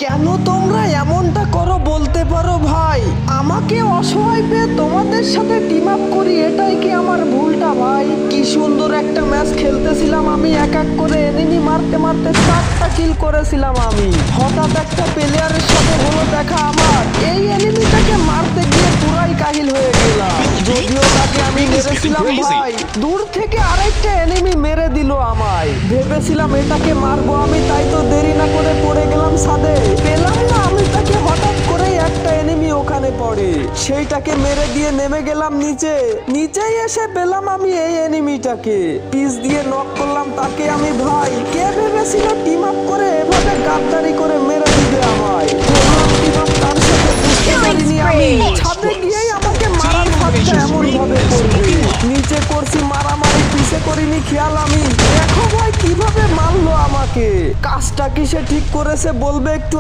কেন তোমরা এমনটা করো বলতে পারো ভাই? আমাকে অসহায় পেয়ে তোমাদের সাথে টিম আপ করি, এটাই কি আমার ভুলটা ভাই? কি সুন্দর একটা ম্যাচ খেলতেছিলাম আমি, এক এক করে এনিমি মারতে মারতে 4টা কিল করেছিলাম আমি। হঠাৎ একটা প্লেয়ারের সাথে হলো দেখা আমার, এই এনিমিটাকে মারতে গিয়ে পুরাই কাহিল হয়ে গেলাম। যদিও তাকে আমি মেরেছিলাম ভাই, দূর থেকে আরেকটা এনিমি মেরে দিল আমায়। ভেবেছিলাম এটাকে মারবো আমি, তাই তো দেরি না করে পড়ে গেলাম ছাদে। পেলাম না আমি তাকে, হঠাৎ করেই একটা এনিমি ওখানে পড়ে, সেইটাকে মেরে দিয়ে নেমে গেলাম নিচে। নিচেই এসে পেলাম আমি এই এনিমিটাকে, পিস দিয়ে নক করলাম তাকে আমি ভাই। কে ভেবেছিল টিম আপ করে এভাবে গাদ্দারি করে মেরে দিবে আমায়? করলাম টিম আপ তার সাথে, বুঝতে পারিনি আমি ছাদে গিয়েই আমাকে মারার ফাঁদটা এমন ভাবে করবে। নিচে করছি মারামারি, পিছে করিনি খেয়াল আমি। দেখো ভাই কিভাবে মারলো আমাকে, কাজটা কি সে ঠিক করেছে বলবে একটু?